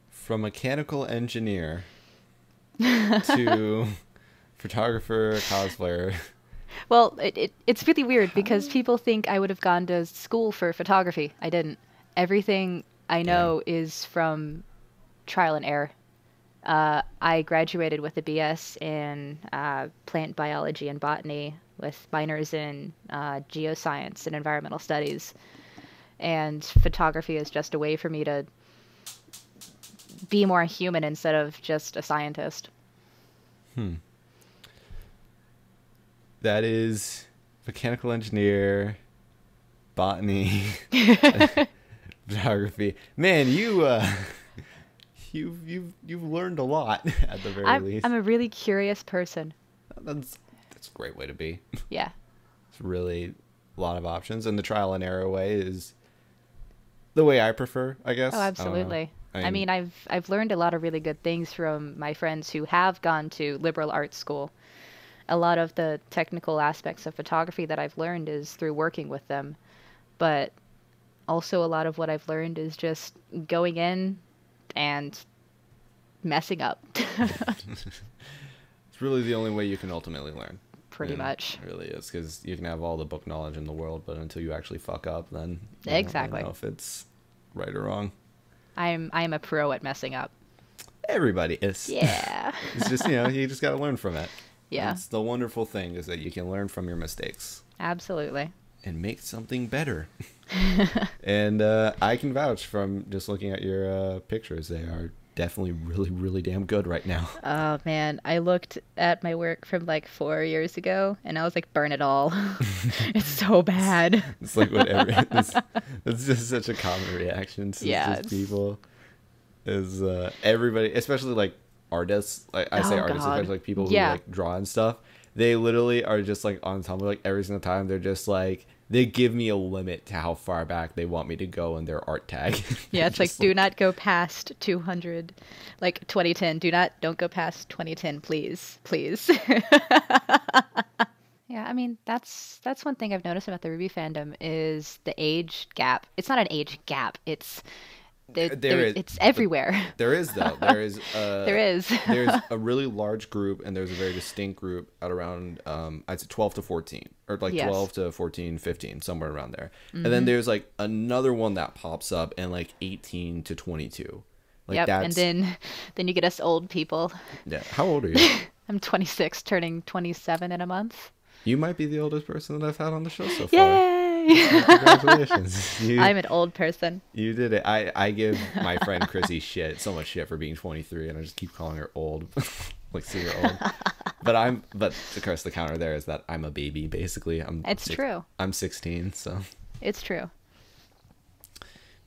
From mechanical engineer to photographer, cosplayer. Well, it's really weird because people think I would have gone to school for photography. I didn't. Everything I Damn. know is from trial and error. I graduated with a BS in plant biology and botany with minors in geoscience and environmental studies. And photography is just a way for me to be more human instead of just a scientist. That is mechanical engineer, botany, photography. Man, you've learned a lot at the very least. I'm a really curious person. That's a great way to be. Yeah. It's really a lot of options, and the trial and error way is the way I prefer, I guess. Oh, I don't know. absolutely. I I mean, mean, I've learned a lot of really good things from my friends who have gone to liberal arts school. A lot of the technical aspects of photography that I've learned is through working with them, but also a lot of what I've learned is just going in and messing up, it's really the only way you can ultimately learn. pretty And much. it really is, because you can have all the book knowledge in the world, but until you actually fuck up, then you don't really Exactly. know if it's right or wrong. I'm a pro at messing up. Everybody is. Yeah. It's just, you just got to learn from it. Yeah, That's the wonderful thing, is that you can learn from your mistakes absolutely. and make something better. And I can vouch from just looking at your pictures. They are definitely really, really damn good right now. Oh man, I looked at my work from like 4 years ago and I was like, burn it all. It's so bad. It's like whatever. It's just such a common reaction to Yeah, just people. Is everybody, especially like artists, like I say oh artists, God. especially like people who Yeah. like draw and stuff, they literally are just like on Tumblr like every single time. They're just like, they give me a limit to how far back they want me to go in their art tag. Yeah, it's like Just do not go past 200, like 2010. Don't go past 2010, please. Please. Yeah, I mean, that's one thing I've noticed about the Ruby fandom is the age gap. It's not an age gap. It's there is, it's but everywhere. there is though. There is There is. there's a really large group, and there's a very distinct group at around I'd say 12 to 14, or like Yes. 12 to 14, 15, somewhere around there. And then there's like another one that pops up in like 18 to 22. Like Yep, and that's then you get us old people. yeah. How old are you? I'm 26, turning 27 in a month. You might be the oldest person that I've had on the show so far. Yay! Congratulations. I'm an old person. You did it. I give my friend Chrissy so much shit for being 23, and I just keep calling her old, like super old. But of course the counter there is that I'm a baby basically. It's true. I'm 16, so It's true.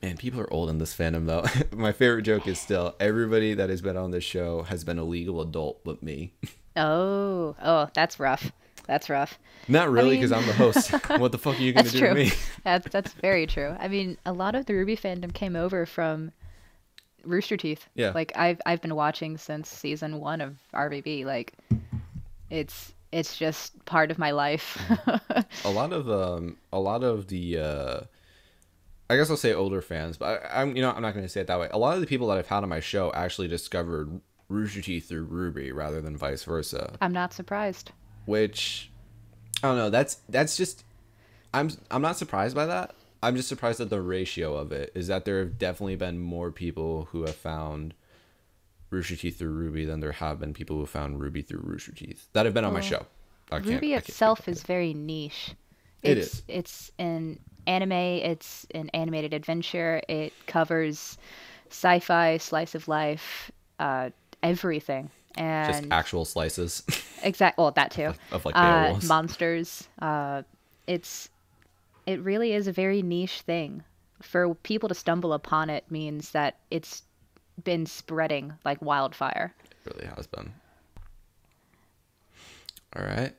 man, people are old in this fandom though. My favorite joke is still everybody that has been on this show has been a legal adult but me. Oh, that's rough. That's rough. Not really, because mean- I'm the host. What the fuck are you gonna That's do true. to me? That's very true. I mean, a lot of the Ruby fandom came over from Rooster Teeth. Yeah. Like I've been watching since season 1 of RBB. Like it's just part of my life. A lot of the I guess I'll say older fans, but I'm not going to say it that way. A lot of the people that I've had on my show actually discovered Rooster Teeth through Ruby rather than vice versa, I'm not surprised. which I don't know. That's just I'm not surprised by that. I'm just surprised at the ratio of it. Is that there have definitely been more people who have found Rooster Teeth through Ruby than there have been people who found Ruby through Rooster Teeth that have been on my Well, show. Ruby I can't itself speak on is it. very niche. It It's is. it's an anime, it's an animated adventure. It covers sci-fi, slice of life, everything. Just And actual slices well, that too. of like Beowulf's. Monsters. It really is a very niche thing. For people to stumble upon it means that it's been spreading like wildfire. It really has been. All right.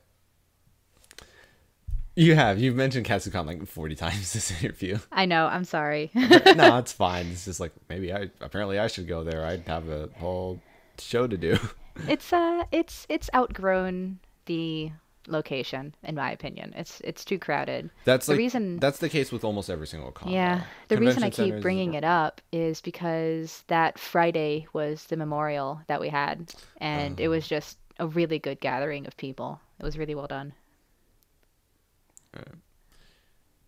You've mentioned Katsucon like 40 times this interview. I know, I'm sorry. No, it's fine. It's just like maybe apparently I should go there. I'd have a whole show to do. It's outgrown the location, in my opinion. It's too crowded. That's The like reason, that's the case with almost every single con yeah, though. the reason I Convention keep centers. bringing it up is because that Friday was the memorial that we had, and it was just a really good gathering of people. It was really well done.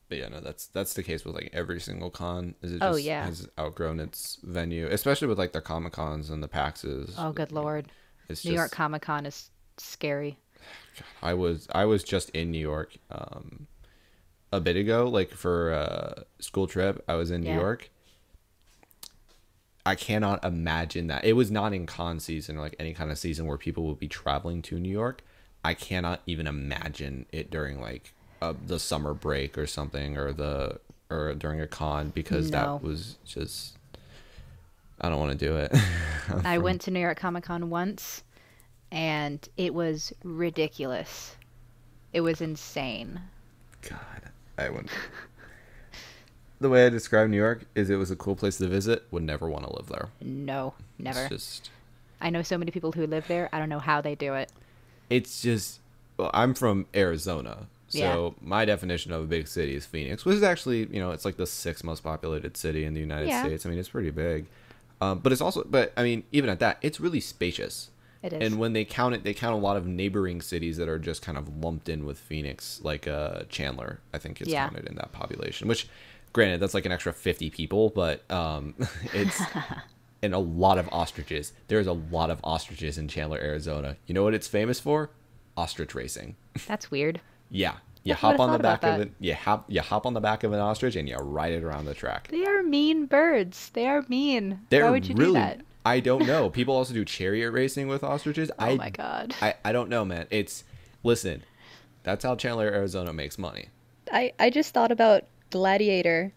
But yeah, no, that's the case with like every single con. Is it Oh just yeah. has outgrown its venue, especially with like the Comic Cons and the PAXs. Oh good Lord. It's New York just Comic Con is scary. I was just in New York a bit ago, like for a school trip. I was in New Yeah. York. I cannot imagine that. It was not in con season or like any kind of season where people would be traveling to New York. I cannot even imagine it during like the summer break or something or during a con because No. that was just I don't want to do it. I went to New York Comic Con once and it was ridiculous. It was insane. God, I wouldn't. The way I describe New York is it was a cool place to visit. Would never want to live there. No, never. It's just I know so many people who live there. I don't know how they do it. it's just well, I'm from Arizona, Yeah. so my definition of a big city is Phoenix, which is actually it's like the sixth most populated city in the United Yeah. States. I mean, it's pretty big, but it's also but I mean even at that, it's really spacious. It is. And when they count it, they count a lot of neighboring cities that are just kind of lumped in with Phoenix, like Chandler. I think it's Yeah. counted in that population. Which, granted, that's like an extra 50 people, but it's and a lot of ostriches. There's a lot of ostriches in Chandler, Arizona. You know what it's famous for? Ostrich racing. That's weird. Yeah, you Never would've hop on the thought about back of that. it. You hop on the back of an ostrich and you ride it around the track. They are mean birds. They are mean. They're Why would you do really. that? I don't know. People also do chariot racing with ostriches. Oh my God. I don't know, man. It's listen. That's how Chandler, Arizona makes money. I just thought about Gladiator,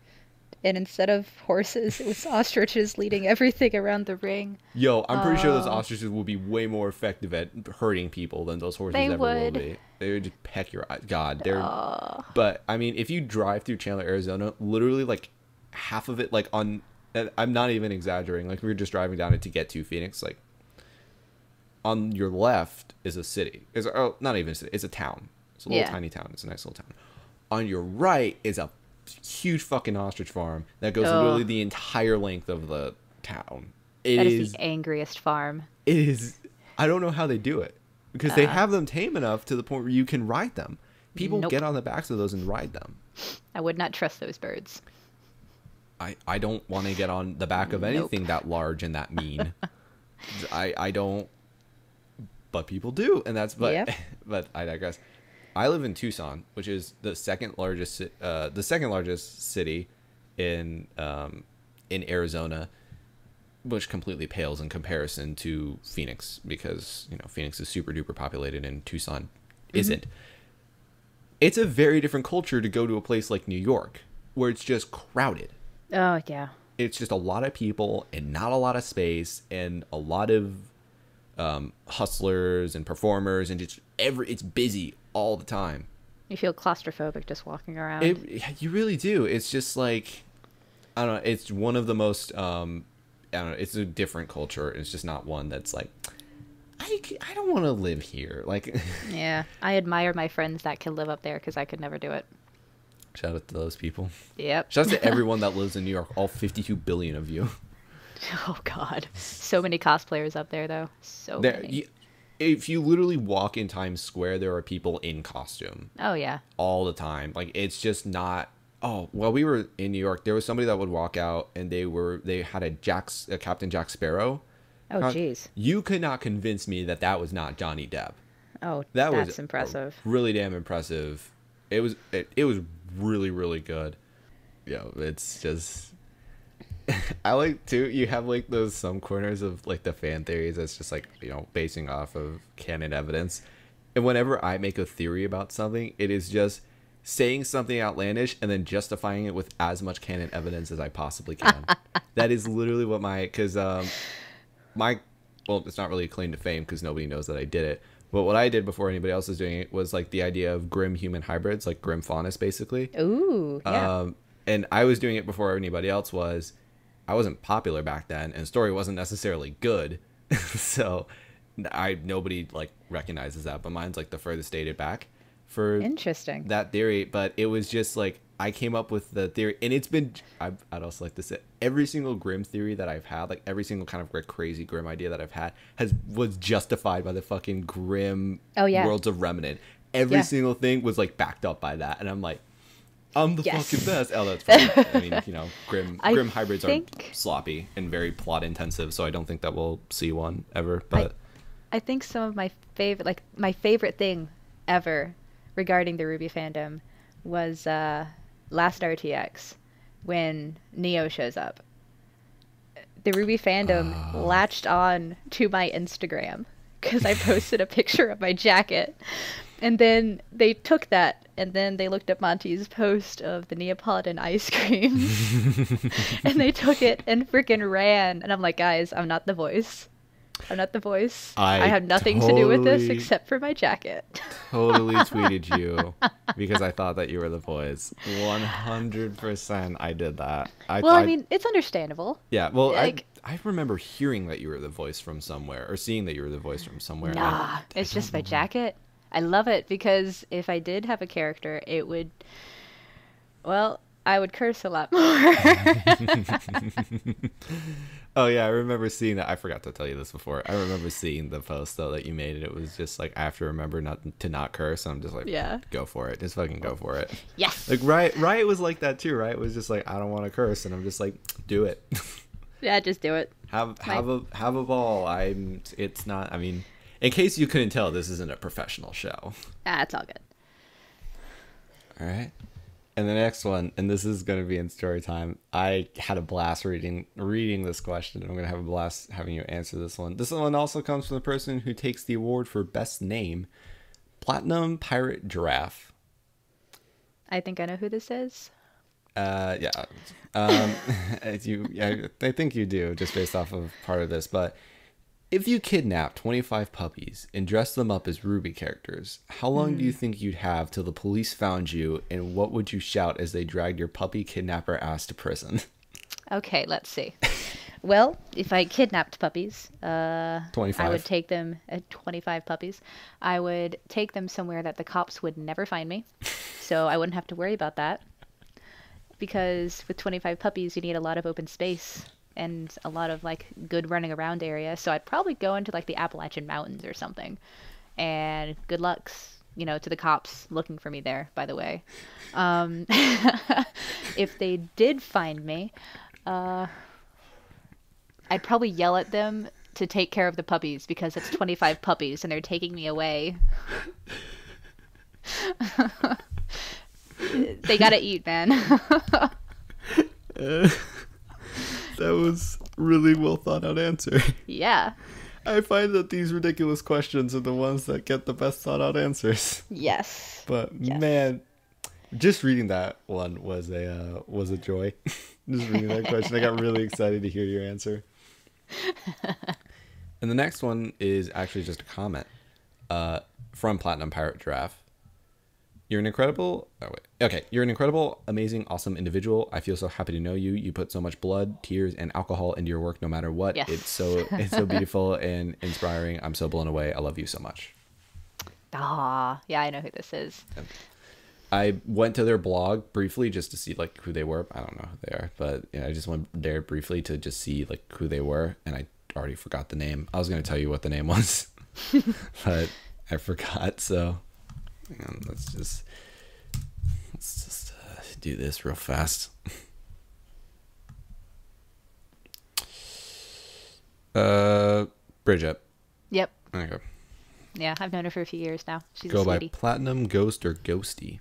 and instead of horses, it was ostriches leading everything around the ring. Yo, I'm pretty sure those ostriches will be way more effective at hurting people than those horses They ever will would. be. They would just peck your eyes. God, they're. But I mean, if you drive through Chandler, Arizona, literally like half of it, like on. And I'm not even exaggerating. Like we were just driving down it to get to Phoenix. Like on your left is a city. Not even a city. It's a town. It's a little Yeah. tiny town. It's a nice little town. On your right is a huge fucking ostrich farm that goes Oh. literally the entire length of the town. It That is. is the angriest farm. It is. I don't know how they do it because they have them tame enough to the point where you can ride them. People Nope. get on the backs of those and ride them. I would not trust those birds. I don't want to get on the back of anything that large and that mean. I don't, but people do, and that's Yep. but I digress. I live in Tucson, which is the second largest city in Arizona, which completely pales in comparison to Phoenix because Phoenix is super duper populated and Tucson isn't. It's a very different culture to go to a place like New York where it's just crowded. Oh yeah. It's just a lot of people and not a lot of space and a lot of hustlers and performers and just it's busy all the time. You feel claustrophobic just walking around. You really do. It's just like I don't know. It's one of the most I don't know. It's a different culture. It's just not one that's like I don't want to live here. Like Yeah. I admire my friends that can live up there because I could never do it. shout out to those people. Yep. Shout out to everyone that lives in New York. All 52 billion of you. Oh God. So many cosplayers up there though. So many. If you literally walk in Times Square, there are people in costume Oh yeah. all the time. Like it's just not. Oh, while we were in New York, there was somebody that would walk out and they had a Captain Jack Sparrow. Oh jeez. You could not convince me that was not Johnny Depp. Oh, That that's was impressive. really damn impressive. It was really really good. It's just I like too. You have like those some corners of like the fan theories that's just like basing off of canon evidence. And whenever I make a theory about something, it is just saying something outlandish and then justifying it with as much canon evidence as I possibly can. That is literally what well, it's not really a claim to fame because nobody knows that I did it. But what I did before anybody else was doing it was like the idea of grim human hybrids, like grim faunus, basically. Ooh, yeah. And I was doing it before anybody else was. I wasn't popular back then, and the story wasn't necessarily good. So nobody like recognizes that, but mine's like the furthest dated back for Interesting. that theory. But it was just like I came up with the theory, and it's been I'd also like to say every single Grimm theory that I've had, like every single kind of like crazy Grimm idea that I've had was justified by the fucking Grimm Oh, yeah. Worlds of Remnant. Every single thing was like backed up by that, and I'm like, I'm the fucking best. Oh, that's funny. I mean, you know, Grimm hybrids are sloppy and very plot intensive, so I don't think that we'll see one ever. But I think some of my favorite thing ever regarding the Ruby fandom was last RTX when Neo shows up. The Ruby fandom latched on to my Instagram because I posted a picture of my jacket. And then they took that, and then they looked at Monty's post of the Neapolitan ice cream, and they took it and freaking ran. And I'm like, guys, I'm not the voice. I'm not the voice. I have nothing to do with this except for my jacket. Totally tweeted you because I thought that you were the voice. 100% I did that. I mean, it's understandable. Yeah, well, like, I remember hearing that you were the voice from somewhere, or seeing that you were the voice from somewhere. Nah, it's just my jacket. I love it because if I did have a character, it would, well, I would curse a lot more. Oh, yeah, I remember seeing that. I forgot to tell you this before. I remember seeing the post, though, that you made, and it was just like, I have to remember not to curse. And I'm just like, go for it. Just fucking go for it. Yes. Like, Riot was like that, too, right? It was just like, I don't want to curse. And I'm just like, do it. Yeah, just do it. Have a ball. It's not, I mean... In case you couldn't tell, this isn't a professional show. It's all good. All right. And the next one, and this is going to be in story time. I had a blast reading this question, and I'm going to have a blast having you answer this one. This one also comes from the person who takes the award for best name, Platinum Pirate Giraffe. I think I know who this is. Yeah. I think you do, just based off of part of this, but... If you kidnapped 25 puppies and dressed them up as Ruby characters, how long do you think you'd have till the police found you, and what would you shout as they dragged your puppy kidnapper ass to prison? Okay, let's see. Well, if I kidnapped puppies, 25. I would take them, 25 puppies, I would take them somewhere that the cops would never find me, so I wouldn't have to worry about that. Because with 25 puppies, you need a lot of open space. And a lot of like good running around area, so I'd probably go into like the Appalachian Mountains or something. And good lucks, to the cops looking for me there. By the way, if they did find me, I'd probably yell at them to take care of the puppies because it's 25 puppies and they're taking me away. They gotta eat, man. That was really well thought out answer. Yeah. I find that these ridiculous questions are the ones that get the best thought out answers. Yes. But man, just reading that one was a joy. Just reading that question, I got really excited to hear your answer. And the next one is actually just a comment from Platinum Pirate Giraffe. You're an incredible, amazing, awesome individual. I feel so happy to know you. You put so much blood, tears, and alcohol into your work no matter what. Yes. It's so beautiful and inspiring. I'm so blown away. I love you so much. Ah, yeah, I know who this is. I went to their blog briefly just to see like who they were. I don't know who they are, but I just went there briefly to just see like who they were, and I already forgot the name. I was going to tell you what the name was, but I forgot, so... Let's just do this real fast. Bridget. Yep. Okay. Yeah, I've known her for a few years now. She's Go a by sweetie. Platinum Ghost or Ghosty.